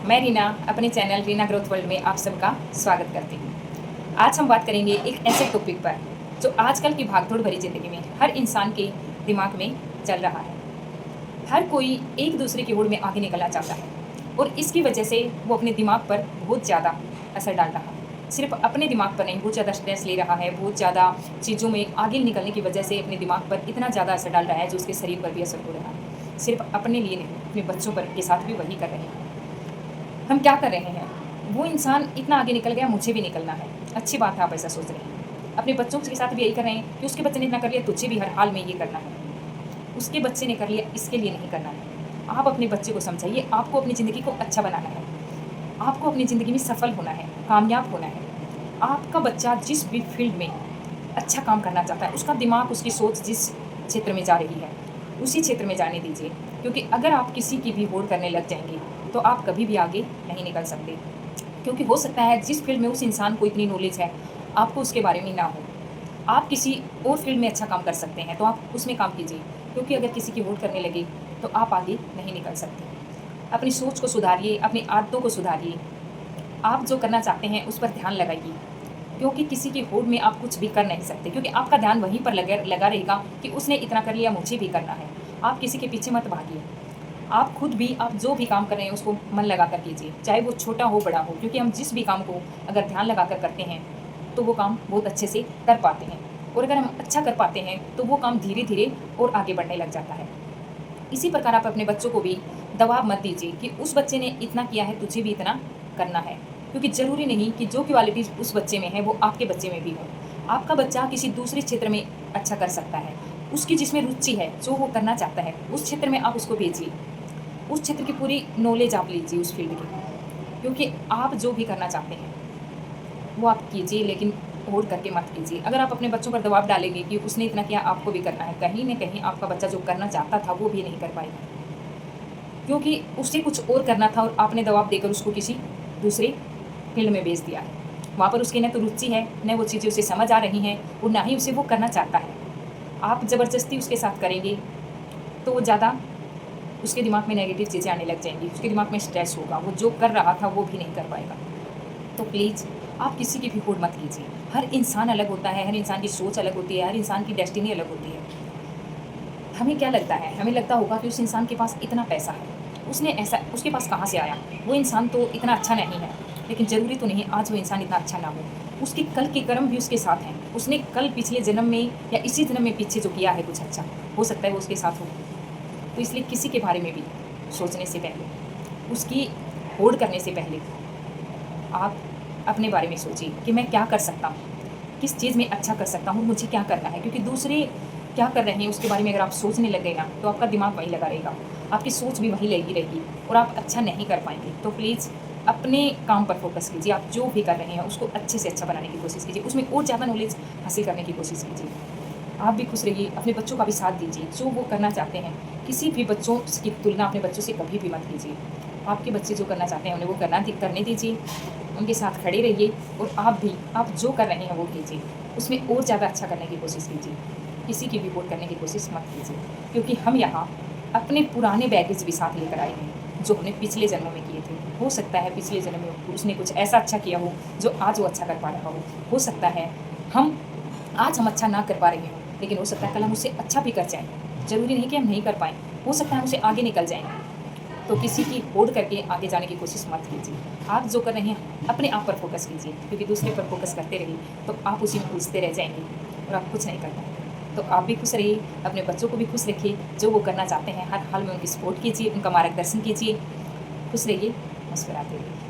मैं रीना अपने channel Reena growth world में आप सबका स्वागत करती हूँ। आज हम बात करेंगे एक ऐसे टॉपिक पर जो आजकल की भागदौड़ भरी ज़िंदगी में हर इंसान के दिमाग में चल रहा है। हर कोई एक दूसरे की होड़ में आगे निकलना चाहता है और इसकी वजह से वो अपने दिमाग पर बहुत ज़्यादा असर डाल रहा है। सिर्फ अपने दिमाग पर नहीं, बहुत ज़्यादा स्ट्रेस ले रहा है, बहुत ज़्यादा चीज़ों में आगे निकलने की वजह से अपने दिमाग पर इतना ज़्यादा असर डाल रहा है जो उसके शरीर पर भी असर हो रहा है। सिर्फ अपने लिए नहीं, अपने बच्चों पर के साथ भी वही कर रहे हैं। हम क्या कर रहे हैं? वो इंसान इतना आगे निकल गया, मुझे भी निकलना है। अच्छी बात है, आप ऐसा सोच रहे हैं। अपने बच्चों के साथ भी यही कर रहे हैं कि उसके बच्चे ने इतना कर लिया, तुझे भी हर हाल में ये करना है। उसके बच्चे ने कर लिया, इसके लिए नहीं करना है। आप अपने बच्चे को समझाइए, आपको अपनी ज़िंदगी को अच्छा बनाना है, आपको अपनी ज़िंदगी में सफल होना है, कामयाब होना है। आपका बच्चा जिस भी फील्ड में अच्छा काम करना चाहता है, उसका दिमाग, उसकी सोच जिस क्षेत्र में जा रही है, उसी क्षेत्र में जाने दीजिए। क्योंकि अगर आप किसी की भी होड़ करने लग जाएंगे तो आप कभी भी आगे नहीं निकल सकते। क्योंकि हो सकता है जिस फील्ड में उस इंसान को इतनी नॉलेज है, आपको उसके बारे में ना हो। आप किसी और फील्ड में अच्छा काम कर सकते हैं तो आप उसमें काम कीजिए। क्योंकि अगर किसी की होड़ करने लगे तो आप आगे नहीं निकल सकते। अपनी सोच को सुधारिए, अपनी आदतों को सुधारिए। आप जो करना चाहते हैं उस पर ध्यान लगाइए। क्योंकि किसी की होड़ में आप कुछ भी कर नहीं सकते, क्योंकि आपका ध्यान वहीं पर लगा रहेगा कि उसने इतना कर लिया, मुझे भी करना है। आप किसी के पीछे मत भागिए। आप खुद भी, आप जो भी काम कर रहे हैं उसको मन लगा कर कीजिए, चाहे वो छोटा हो बड़ा हो। क्योंकि हम जिस भी काम को अगर ध्यान लगा कर करते हैं तो वो काम बहुत अच्छे से कर पाते हैं। और अगर हम अच्छा कर पाते हैं तो वो काम धीरे धीरे और आगे बढ़ने लग जाता है। इसी प्रकार आप अपने बच्चों को भी दबाव मत दीजिए कि उस बच्चे ने इतना किया है, तुझे भी इतना करना है। क्योंकि ज़रूरी नहीं कि जो क्वालिटीज़ उस बच्चे में है वो आपके बच्चे में भी हो। आपका बच्चा किसी दूसरे क्षेत्र में अच्छा कर सकता है। उसकी जिसमें रुचि है, जो वो करना चाहता है, उस क्षेत्र में आप उसको भेजिए। उस क्षेत्र की पूरी नॉलेज आप लीजिए उस फील्ड की। क्योंकि आप जो भी करना चाहते हैं वो आप कीजिए, लेकिन होड़ करके मत कीजिए। अगर आप अपने बच्चों पर दबाव डालेंगे कि उसने इतना किया, आपको भी करना है, कहीं न कहीं आपका बच्चा जो करना चाहता था वो भी नहीं कर पाएगा। क्योंकि उसे कुछ और करना था और आपने दबाव देकर उसको किसी दूसरे फील्ड में भेज दिया है। वहाँ पर उसकी न तो रुचि है, न वो चीज़ें उसे समझ आ रही हैं और ना ही उसे वो करना चाहता है। आप ज़बरदस्ती उसके साथ करेंगे तो वो ज़्यादा, उसके दिमाग में नेगेटिव चीज़ें आने लग जाएंगी, उसके दिमाग में स्ट्रेस होगा, वो जो कर रहा था वो भी नहीं कर पाएगा। तो प्लीज़ आप किसी की भी होड़ मत कीजिए। हर इंसान अलग होता है, हर इंसान की सोच अलग होती है, हर इंसान की डेस्टिनी अलग होती है। हमें क्या लगता है, हमें लगता होगा कि उस इंसान के पास इतना पैसा है, उसने ऐसा, उसके पास कहाँ से आया, वो इंसान तो इतना अच्छा नहीं है। लेकिन ज़रूरी तो नहीं आज वो इंसान इतना अच्छा ना हो। उसके कल के कर्म भी उसके साथ हैं। उसने कल पिछले जन्म में या इसी जन्म में पीछे जो किया है कुछ अच्छा, हो सकता है वो उसके साथ हो। तो इसलिए किसी के बारे में भी सोचने से पहले, उसकी होड़ करने से पहले, आप अपने बारे में सोचिए कि मैं क्या कर सकता हूँ, किस चीज़ में अच्छा कर सकता हूँ, मुझे क्या करना है। क्योंकि दूसरे क्या कर रहे हैं उसके बारे में अगर आप सोचने लग गए ना तो आपका दिमाग वहीं लगा रहेगा, आपकी सोच भी वहीं लगी रहेगी और आप अच्छा नहीं कर पाएंगे। तो प्लीज़ अपने काम पर फोकस कीजिए। आप जो भी कर रहे हैं उसको अच्छे से अच्छा बनाने की कोशिश कीजिए, उसमें और ज़्यादा नॉलेज हासिल करने की कोशिश कीजिए। आप भी खुश रहिए, अपने बच्चों का भी साथ दीजिए जो वो करना चाहते हैं। किसी भी बच्चों की तुलना अपने बच्चों से कभी भी मत कीजिए। आपके बच्चे जो करना चाहते हैं उन्हें वो करने दीजिए, उनके साथ खड़े रहिए और आप भी, आप जो कर रहे हैं वो कीजिए, उसमें और ज़्यादा अच्छा करने की कोशिश कीजिए। किसी की भी होड़ करने की कोशिश मत कीजिए। क्योंकि हम यहाँ अपने पुराने बैगेज भी साथ लेकर आए हैं जो हमने पिछले जन्मों में किए थे। हो सकता है पिछले जन्म में उसने कुछ ऐसा अच्छा किया हो जो आज वो अच्छा कर पा रहा हो सकता है हम आज हम अच्छा ना कर पा रहे हों, लेकिन हो सकता है कल हम उससे अच्छा भी कर जाएँ। ज़रूरी नहीं कि हम नहीं कर पाएँ, हो सकता है हम उससे आगे निकल जाएँ। तो किसी की होड़ करके आगे जाने की कोशिश मत कीजिए। आप जो कर रहे हैं अपने आप पर फोकस कीजिए। क्योंकि दूसरे पर फोकस करते रहिए तो आप उसी में उलझते रह जाएंगे और आप कुछ नहीं कर पाएंगे। तो आप भी खुश रहिए, अपने बच्चों को भी खुश रखिए। जो वो करना चाहते हैं हर हाल में उनकी सपोर्ट कीजिए, उनका मार्गदर्शन कीजिए। खुश रहिए, मुस्कुराते रहिए।